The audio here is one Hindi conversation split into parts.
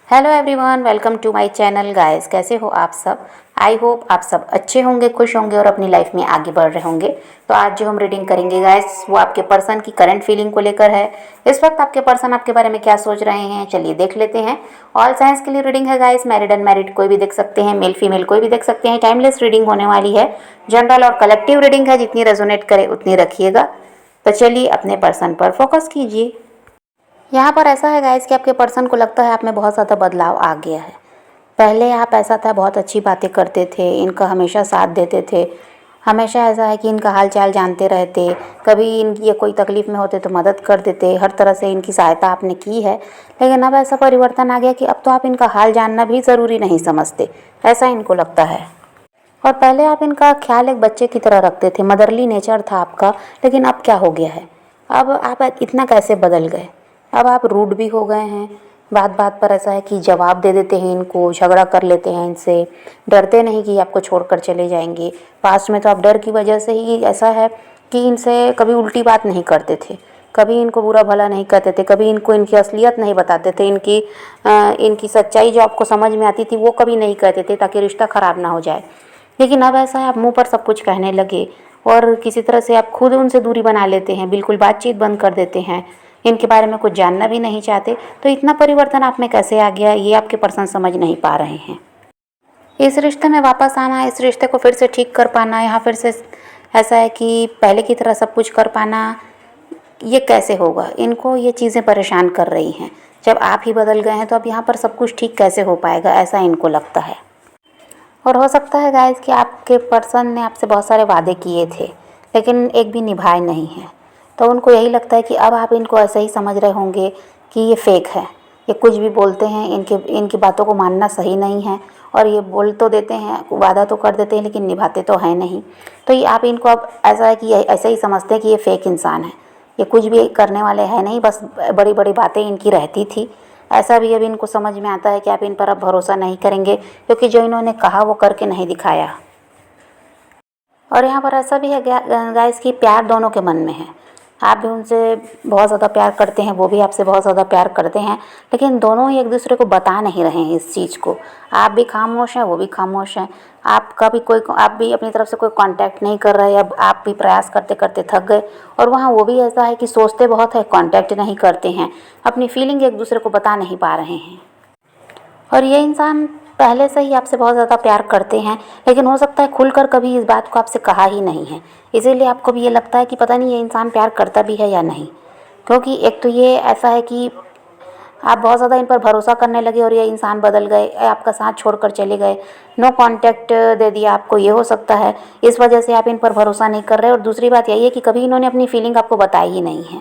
Hello everyone, welcome to my channel guys. कैसे हो आप सब? आई होप आप सब अच्छे होंगे, खुश होंगे और अपनी लाइफ में आगे बढ़ रहे होंगे। तो आज जो हम रीडिंग करेंगे गाइस, वो आपके पर्सन की करंट फीलिंग को लेकर है। इस वक्त आपके पर्सन आपके बारे में क्या सोच रहे हैं, चलिए देख लेते हैं। ऑल साइंस के लिए रीडिंग है गाइस, मैरिड अनमैरिड कोई भी देख सकते हैं, मेल फीमेल कोई भी देख सकते हैं। टाइमलेस रीडिंग होने वाली है, जनरल और कलेक्टिव रीडिंग है, जितनी रेजोनेट करे उतनी रखिएगा। तो चलिए अपने पर्सन पर फोकस कीजिए। यहाँ पर ऐसा है गाइस कि आपके पर्सन को लगता है आप में बहुत ज़्यादा बदलाव आ गया है। पहले आप ऐसा था, बहुत अच्छी बातें करते थे, इनका हमेशा साथ देते थे, हमेशा ऐसा है कि इनका हाल चाल जानते रहते, कभी इनकी ये कोई तकलीफ़ में होते तो मदद कर देते, हर तरह से इनकी सहायता आपने की है। लेकिन अब ऐसा परिवर्तन आ गया कि अब तो आप इनका हाल जानना भी ज़रूरी नहीं समझते, ऐसा इनको लगता है। और पहले आप इनका ख्याल एक बच्चे की तरह रखते थे, मदरली नेचर था आपका। लेकिन अब क्या हो गया है? अब आप इतना कैसे बदल गए? अब आप रूड भी हो गए हैं, बात बात पर ऐसा है कि जवाब दे देते हैं इनको, झगड़ा कर लेते हैं इनसे, डरते नहीं कि आपको छोड़कर चले जाएंगे। पास्ट में तो आप डर की वजह से ही ऐसा है कि इनसे कभी उल्टी बात नहीं करते थे, कभी इनको बुरा भला नहीं कहते थे, कभी इनको इनकी असलियत नहीं बताते थे, इनकी सच्चाई जो आपको समझ में आती थी वो कभी नहीं कहते थे, ताकि रिश्ता ख़राब ना हो जाए। लेकिन अब ऐसा है, आप मुंह पर सब कुछ कहने लगे और किसी तरह से आप खुद उनसे दूरी बना लेते हैं, बिल्कुल बातचीत बंद कर देते हैं, इनके बारे में कुछ जानना भी नहीं चाहते। तो इतना परिवर्तन आप में कैसे आ गया, ये आपके पर्सन समझ नहीं पा रहे हैं। इस रिश्ते में वापस आना, इस रिश्ते को फिर से ठीक कर पाना, यहाँ फिर से ऐसा है कि पहले की तरह सब कुछ कर पाना, ये कैसे होगा? इनको ये चीज़ें परेशान कर रही हैं। जब आप ही बदल गए हैं तो अब यहाँ पर सब कुछ ठीक कैसे हो पाएगा, ऐसा इनको लगता है। और हो सकता है गाइस कि आपके पर्सन ने आपसे बहुत सारे वादे किए थे, लेकिन एक भी निभाए नहीं हैं। तो उनको यही लगता है कि अब आप इनको ऐसे ही समझ रहे होंगे कि ये फेक है, ये कुछ भी बोलते हैं, इनकी बातों को मानना सही नहीं है। और ये बोल तो देते हैं, वादा तो कर देते हैं, लेकिन निभाते तो हैं नहीं। तो ये आप इनको अब ऐसा है कि ऐसे ही समझते हैं कि ये फेक इंसान है, ये कुछ भी करने वाले हैं नहीं, बस बड़ी बड़ी बातें इनकी रहती थी। ऐसा भी अब इनको समझ में आता है कि आप इन पर अब भरोसा नहीं करेंगे, क्योंकि जो इन्होंने कहा वो करके नहीं दिखाया। और यहाँ पर ऐसा भी है गाइस कि प्यार दोनों के मन में है। आप भी उनसे बहुत ज़्यादा प्यार करते हैं, वो भी आपसे बहुत ज़्यादा प्यार करते हैं, लेकिन दोनों ही एक दूसरे को बता नहीं रहे हैं इस चीज़ को। आप भी खामोश हैं, वो भी खामोश हैं। आप भी अपनी तरफ से कोई कांटेक्ट नहीं कर रहे। अब आप भी प्रयास करते करते थक गए, और वहाँ वो भी ऐसा है कि सोचते बहुत है, कांटेक्ट नहीं करते हैं, अपनी फीलिंग एक दूसरे को बता नहीं पा रहे हैं। और ये इंसान पहले से ही आपसे बहुत ज़्यादा प्यार करते हैं, लेकिन हो सकता है खुलकर कभी इस बात को आपसे कहा ही नहीं है। इसीलिए आपको भी ये लगता है कि पता नहीं ये इंसान प्यार करता भी है या नहीं। क्योंकि एक तो ये ऐसा है कि आप बहुत ज़्यादा इन पर भरोसा करने लगे और ये इंसान बदल गए, आपका साथ छोड़कर चले गए, नो कांटेक्ट दे दिया आपको। ये हो सकता है इस वजह से आप इन पर भरोसा नहीं कर रहे। और दूसरी बात यही है कि कभी इन्होंने अपनी फीलिंग आपको बताई ही नहीं है,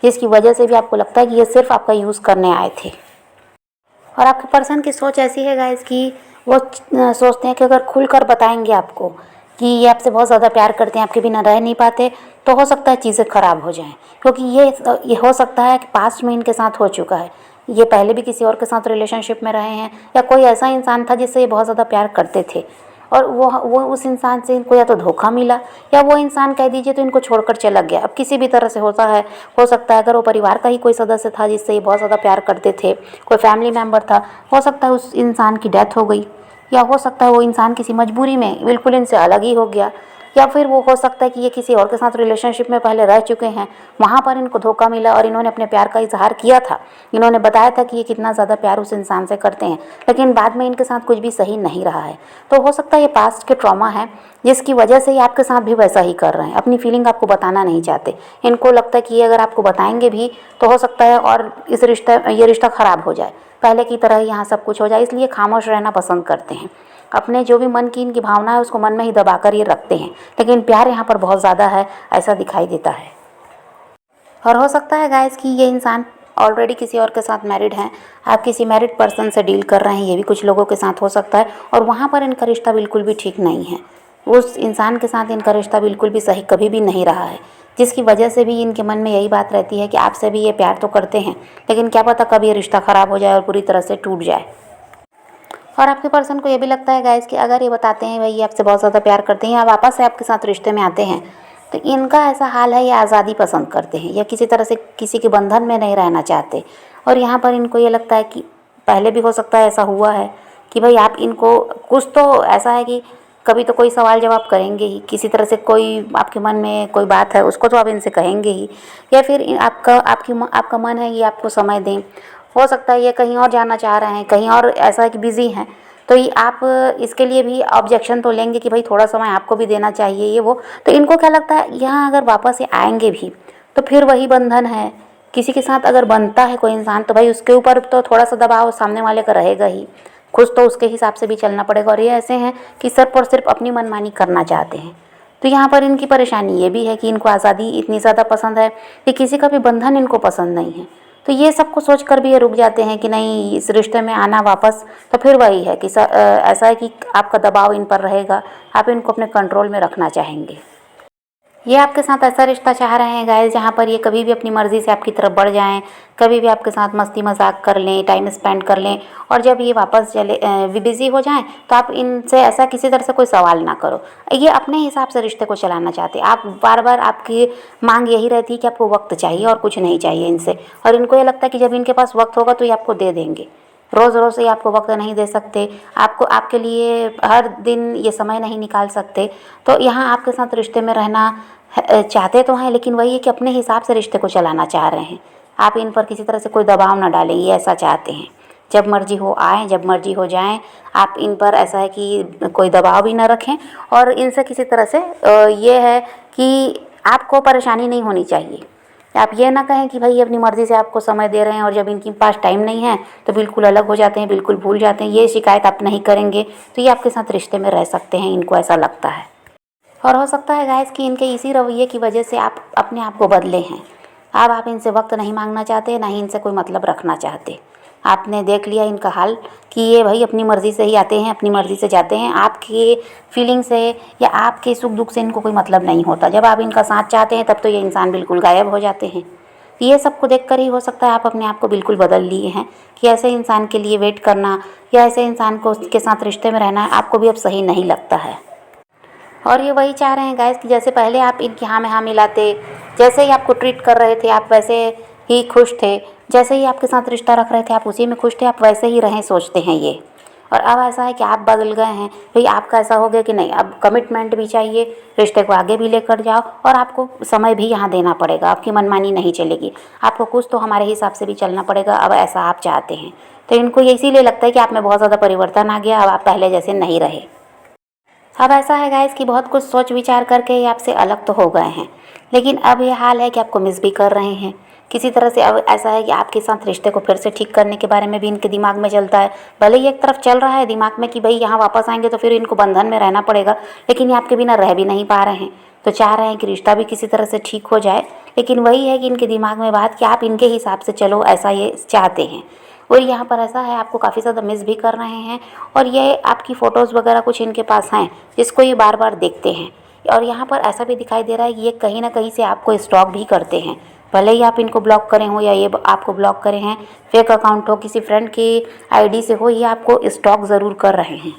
जिसकी वजह से भी आपको लगता है कि ये सिर्फ आपका यूज़ करने आए थे। और आपके पर्सन की सोच ऐसी है गाइस कि वो सोचते हैं कि अगर खुलकर बताएंगे आपको कि ये आपसे बहुत ज़्यादा प्यार करते हैं, आपके बिना रह नहीं पाते, तो हो सकता है चीज़ें ख़राब हो जाएं। क्योंकि ये हो सकता है कि पास्ट में इनके साथ हो चुका है, ये पहले भी किसी और के साथ रिलेशनशिप में रहे हैं, या कोई ऐसा इंसान था जिससे ये बहुत ज़्यादा प्यार करते थे, और वो उस इंसान से इनको या तो धोखा मिला, या वो इंसान कह दीजिए तो इनको छोड़कर चला गया। अब किसी भी तरह से होता है, हो सकता है अगर वो परिवार का ही कोई सदस्य था जिससे ये बहुत ज़्यादा प्यार करते थे, कोई फैमिली मेम्बर था, हो सकता है उस इंसान की डेथ हो गई, या हो सकता है वो इंसान किसी मजबूरी में बिल्कुल इनसे अलग ही हो गया, या फिर वो हो सकता है कि ये किसी और के साथ रिलेशनशिप में पहले रह चुके हैं, वहाँ पर इनको धोखा मिला और इन्होंने अपने प्यार का इजहार किया था, इन्होंने बताया था कि ये कितना ज़्यादा प्यार उस इंसान से करते हैं, लेकिन बाद में इनके साथ कुछ भी सही नहीं रहा है। तो हो सकता है ये पास्ट के ट्रॉमा है, जिसकी वजह से ये आपके साथ भी वैसा ही कर रहे हैं, अपनी फीलिंग आपको बताना नहीं चाहते। इनको लगता है कि ये अगर आपको बताएंगे भी तो हो सकता है और ये रिश्ता ख़राब हो जाए, पहले की तरह यहाँ सब कुछ हो जाए, इसलिए खामोश रहना पसंद करते हैं। अपने जो भी मन की इनकी भावना है उसको मन में ही दबाकर ये रखते हैं, लेकिन प्यार यहाँ पर बहुत ज़्यादा है, ऐसा दिखाई देता है। और हो सकता है गाइस कि ये इंसान ऑलरेडी किसी और के साथ मैरिड हैं, आप किसी मैरिड पर्सन से डील कर रहे हैं, ये भी कुछ लोगों के साथ हो सकता है, और वहाँ पर इनका रिश्ता बिल्कुल भी ठीक नहीं है। उस इंसान के साथ इनका रिश्ता बिल्कुल भी सही कभी भी नहीं रहा है, जिसकी वजह से भी इनके मन में यही बात रहती है कि आपसे भी ये प्यार तो करते हैं, लेकिन क्या पता कब ये रिश्ता ख़राब हो जाए और पूरी तरह से टूट जाए। और आपके पर्सन को ये भी लगता है गाइस कि अगर ये बताते हैं भाई ये आपसे बहुत ज़्यादा प्यार करते हैं, या वापस से आपके साथ रिश्ते में आते हैं, तो इनका ऐसा हाल है ये आज़ादी पसंद करते हैं, या किसी तरह से किसी के बंधन में नहीं रहना चाहते। और यहाँ पर इनको ये लगता है कि पहले भी हो सकता है ऐसा हुआ है कि भाई आप इनको कुछ तो ऐसा है कि कभी तो कोई सवाल जवाब करेंगे ही, किसी तरह से कोई आपके मन में कोई बात है उसको तो आप इनसे कहेंगे ही, या फिर आपका मन है कि आपको समय दें। हो सकता है ये कहीं और जाना चाह रहे हैं, कहीं और ऐसा है कि बिज़ी हैं, तो ये आप इसके लिए भी ऑब्जेक्शन तो लेंगे कि भाई थोड़ा समय आपको भी देना चाहिए ये वो। तो इनको क्या लगता है यहाँ अगर वापस ये आएंगे भी तो फिर वही बंधन है। किसी के साथ अगर बनता है कोई इंसान तो भाई उसके ऊपर तो थोड़ा सा दबाव सामने वाले का रहेगा ही, खुद तो उसके हिसाब से भी चलना पड़ेगा। और ये ऐसे हैं कि सिर्फ और सिर्फ अपनी मनमानी करना चाहते हैं। तो यहाँ पर इनकी परेशानी ये भी है कि इनको आज़ादी इतनी ज़्यादा पसंद है कि किसी का भी बंधन इनको पसंद नहीं है। तो ये सब को सोच कर भी ये रुक जाते हैं कि नहीं इस रिश्ते में आना वापस। तो फिर वही है कि ऐसा है कि आपका दबाव इन पर रहेगा, आप इनको अपने कंट्रोल में रखना चाहेंगे। ये आपके साथ ऐसा रिश्ता चाह रहे हैं गाइस जहाँ पर ये कभी भी अपनी मर्ज़ी से आपकी तरफ बढ़ जाएं, कभी भी आपके साथ मस्ती मजाक कर लें, टाइम स्पेंड कर लें, और जब ये वापस चले बिज़ी हो जाएं तो आप इनसे ऐसा किसी तरह से कोई सवाल ना करो। ये अपने हिसाब से रिश्ते को चलाना चाहते हैं। आप बार बार आपकी मांग यही रहती है कि आपको वक्त चाहिए और कुछ नहीं चाहिए इनसे, और इनको ये लगता है कि जब इनके पास वक्त होगा तो ये आपको दे देंगे। रोज़ रोज़ ये आपको वक्त नहीं दे सकते, आपको आपके लिए हर दिन ये समय नहीं निकाल सकते। तो यहाँ आपके साथ रिश्ते में रहना चाहते तो हैं, लेकिन वही है कि अपने हिसाब से रिश्ते को चलाना चाह रहे हैं। आप इन पर किसी तरह से कोई दबाव ना डालें, ये ऐसा चाहते हैं। जब मर्जी हो आएँ, जब मर्जी हो जाएं। आप इन पर ऐसा है कि कोई दबाव भी ना रखें, और इनसे किसी तरह से ये है कि आपको परेशानी नहीं होनी चाहिए। आप ये ना कहें कि भाई अपनी मर्ज़ी से आपको समय दे रहे हैं और जब इनके पास टाइम नहीं है तो बिल्कुल अलग हो जाते हैं, बिल्कुल भूल जाते हैं। ये शिकायत आप नहीं करेंगे तो ये आपके साथ रिश्ते में रह सकते हैं, इनको ऐसा लगता है। और हो सकता है गाइस कि इनके इसी रवैये की वजह से आप अपने आप को बदले हैं। अब आप इनसे वक्त नहीं मांगना चाहते, ना ही इनसे कोई मतलब रखना चाहते। आपने देख लिया इनका हाल कि ये भाई अपनी मर्ज़ी से ही आते हैं, अपनी मर्ज़ी से जाते हैं। आपके फीलिंग से या आपके सुख दुख से इनको कोई मतलब नहीं होता। जब आप इनका साथ चाहते हैं तब तो ये इंसान बिल्कुल गायब हो जाते हैं। ये सब को देख कर ही हो सकता है आप अपने आप को बिल्कुल बदल लिए हैं कि ऐसे इंसान के लिए वेट करना या ऐसे इंसान को के साथ रिश्ते में रहना आपको भी अब सही नहीं लगता है। और ये वही चाह रहे हैं गाइस कि जैसे पहले आप इनकी हाँ में हाँ मिलाते, जैसे ही आपको ट्रीट कर रहे थे आप वैसे ही खुश थे, जैसे ही आपके साथ रिश्ता रख रहे थे आप उसी में खुश थे, आप वैसे ही रहें सोचते हैं ये। और अब ऐसा है कि आप बदल गए हैं भाई, आपका ऐसा हो गया कि नहीं अब कमिटमेंट भी चाहिए, रिश्ते को आगे भी लेकर जाओ, और आपको समय भी यहाँ देना पड़ेगा। आपकी मनमानी नहीं चलेगी, आपको कुछ तो हमारे हिसाब से भी चलना पड़ेगा। अब ऐसा आप चाहते हैं। तो इनको ये इसीलिए लगता है कि आप में बहुत ज़्यादा परिवर्तन आ गया, अब आप पहले जैसे नहीं रहे। अब ऐसा है गाइस कि बहुत कुछ सोच विचार करके ये आपसे अलग तो हो गए हैं, लेकिन अब ये हाल है कि आपको मिस भी कर रहे हैं किसी तरह से। अब ऐसा है कि आपके साथ रिश्ते को फिर से ठीक करने के बारे में भी इनके दिमाग में चलता है। भले ही एक तरफ चल रहा है दिमाग में कि भाई यहाँ वापस आएंगे तो फिर इनको बंधन में रहना पड़ेगा, लेकिन ये आपके बिना रह भी नहीं पा रहे हैं। तो चाह रहे हैं कि रिश्ता भी किसी तरह से ठीक हो जाए, लेकिन वही है कि इनके दिमाग में बात कि आप इनके हिसाब से चलो, ऐसा ये चाहते हैं। और यहाँ पर ऐसा है आपको काफ़ी ज़्यादा मिस भी कर रहे हैं, और ये आपकी फ़ोटोज़ वगैरह कुछ इनके पास हैं जिसको ये बार बार देखते हैं। और यहाँ पर ऐसा भी दिखाई दे रहा है कि ये कहीं ना कहीं से आपको स्टॉक भी करते हैं। भले ही आप इनको ब्लॉक करें हो या ये आपको ब्लॉक करें हैं, फेक अकाउंट हो, किसी फ्रेंड की आईडी से हो, ये आपको स्टॉक ज़रूर कर रहे हैं।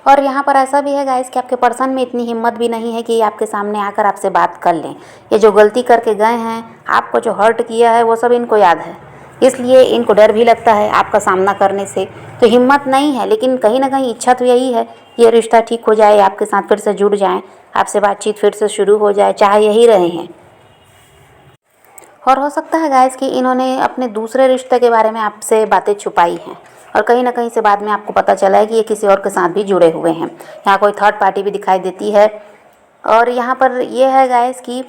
और यहाँ पर ऐसा भी है गाइस कि आपके पर्सन में इतनी हिम्मत भी नहीं है कि ये आपके सामने आकर आपसे बात कर लें। ये जो गलती करके गए हैं, आपको जो हर्ट किया है वो सब इनको याद है, इसलिए इनको डर भी लगता है आपका सामना करने से। तो हिम्मत नहीं है, लेकिन कहीं ना कहीं इच्छा तो यही है ये रिश्ता ठीक हो जाए, आपके साथ फिर से जुड़ जाएं, आपसे बातचीत फिर से शुरू हो जाए, चाहे यही रहे हैं। और हो सकता है गाइस कि इन्होंने अपने दूसरे रिश्ते के बारे में आपसे बातें छुपाई हैं, और कहीं ना कहीं से बाद में आपको पता चला है कि ये किसी और के साथ भी जुड़े हुए हैं। यहाँ कोई थर्ड पार्टी भी दिखाई देती है। और यहाँ पर यह है गाइस कि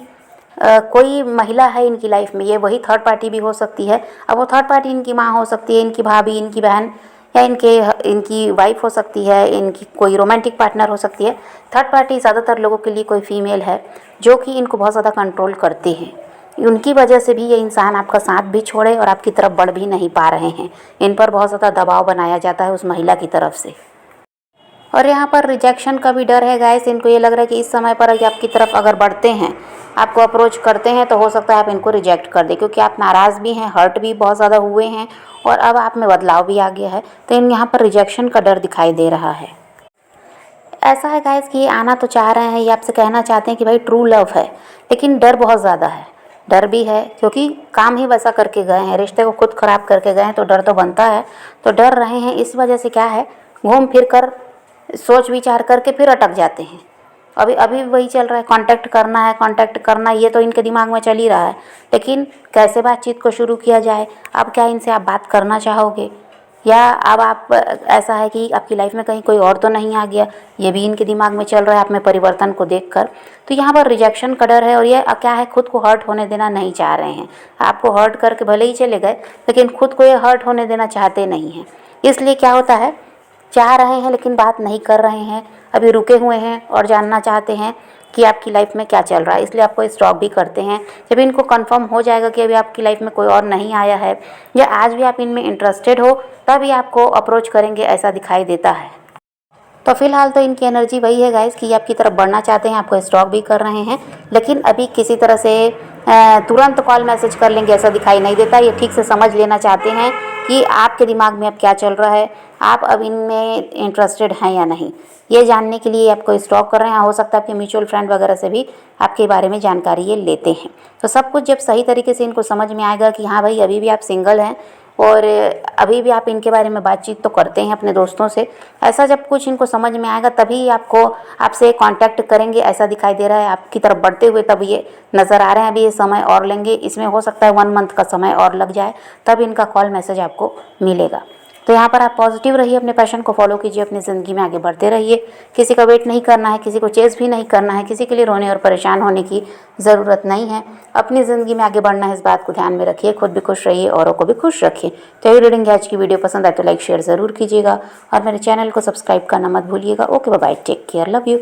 कोई महिला है इनकी लाइफ में, ये वही थर्ड पार्टी भी हो सकती है। अब वो थर्ड पार्टी इनकी माँ हो सकती है, इनकी भाभी, इनकी बहन, या इनकी वाइफ हो सकती है, इनकी कोई रोमांटिक पार्टनर हो सकती है। थर्ड पार्टी ज़्यादातर लोगों के लिए कोई फीमेल है जो कि इनको बहुत ज़्यादा कंट्रोल करती है। उनकी वजह से भी ये इंसान आपका साथ भी छोड़े और आपकी तरफ बढ़ भी नहीं पा रहे हैं। इन पर बहुत ज़्यादा दबाव बनाया जाता है उस महिला की तरफ से। और यहाँ पर रिजेक्शन का भी डर है गाइस। इनको ये लग रहा है कि इस समय पर आपकी तरफ अगर बढ़ते हैं, आपको अप्रोच करते हैं, तो हो सकता है आप इनको रिजेक्ट कर दें, क्योंकि आप नाराज़ भी हैं, हर्ट भी बहुत ज़्यादा हुए हैं, और अब आप में बदलाव भी आ गया है। तो इन यहाँ पर रिजेक्शन का डर दिखाई दे रहा है। ऐसा है गाइस कि ये आना तो चाह रहे हैं, ये आपसे कहना चाहते हैं कि भाई ट्रू लव है, लेकिन डर बहुत ज़्यादा है। डर भी है, क्योंकि काम ही वैसा करके गए हैं, रिश्ते को खुद ख़राब करके गए हैं, तो डर तो बनता है। तो डर रहे हैं, इस वजह से क्या है, घूम फिर कर सोच विचार करके फिर अटक जाते हैं। अभी अभी वही चल रहा है, कांटेक्ट करना, ये तो इनके दिमाग में चल ही रहा है। लेकिन कैसे बातचीत को शुरू किया जाए, अब क्या इनसे आप बात करना चाहोगे, या अब आप ऐसा है कि आपकी लाइफ में कहीं कोई और तो नहीं आ गया, ये भी इनके दिमाग में चल रहा है आप में परिवर्तन को देखकर। तो यहाँ पर रिजेक्शन का डर है, और ये क्या है, खुद को हर्ट होने देना नहीं चाह रहे हैं। आपको हर्ट करके भले ही चले गए, लेकिन खुद को ये हर्ट होने देना चाहते नहीं हैं। इसलिए क्या होता है, चाह रहे हैं लेकिन बात नहीं कर रहे हैं, अभी रुके हुए हैं और जानना चाहते हैं कि आपकी लाइफ में क्या चल रहा है, इसलिए आपको स्टॉप भी करते हैं। जब इनको कंफर्म हो जाएगा कि अभी आपकी लाइफ में कोई और नहीं आया है, या आज भी आप इनमें इंटरेस्टेड हो, तभी आपको अप्रोच करेंगे, ऐसा दिखाई देता है। तो फिलहाल तो इनकी एनर्जी वही है गाइस कि आपकी तरफ बढ़ना चाहते हैं, आपको स्टॉक भी कर रहे हैं, लेकिन अभी किसी तरह से तुरंत कॉल मैसेज कर लेंगे ऐसा दिखाई नहीं देता। ये ठीक से समझ लेना चाहते हैं कि आपके दिमाग में अब क्या चल रहा है, आप अब इनमें इंटरेस्टेड हैं या नहीं, ये जानने के लिए आपको स्टॉक कर रहे हैं। हो सकता है आपके म्यूचुअल फ्रेंड वगैरह से भी आपके बारे में जानकारी ये लेते हैं। तो सब कुछ जब सही तरीके से इनको समझ में आएगा कि हाँ भाई अभी भी आप सिंगल हैं और अभी भी आप इनके बारे में बातचीत तो करते हैं अपने दोस्तों से, ऐसा जब कुछ इनको समझ में आएगा तभी आपसे कांटेक्ट करेंगे, ऐसा दिखाई दे रहा है आपकी तरफ बढ़ते हुए। तब ये नज़र आ रहे हैं, अभी ये समय और लेंगे, इसमें हो सकता है 1 मंथ का समय और लग जाए, तब इनका कॉल मैसेज आपको मिलेगा। तो यहाँ पर आप पॉजिटिव रहिए, अपने पैशन को फॉलो कीजिए, अपनी ज़िंदगी में आगे बढ़ते रहिए। किसी का वेट नहीं करना है, किसी को चेस भी नहीं करना है, किसी के लिए रोने और परेशान होने की ज़रूरत नहीं है। अपनी ज़िंदगी में आगे बढ़ना है, इस बात को ध्यान में रखिए, खुद भी खुश रहिए, औरों को भी खुश रखिए। तो ये रीडिंग आज की वीडियो पसंद आए तो लाइक शेयर ज़रूर कीजिएगा, और मेरे चैनल को सब्सक्राइब करना मत भूलिएगा। Okay bye, take care, love you.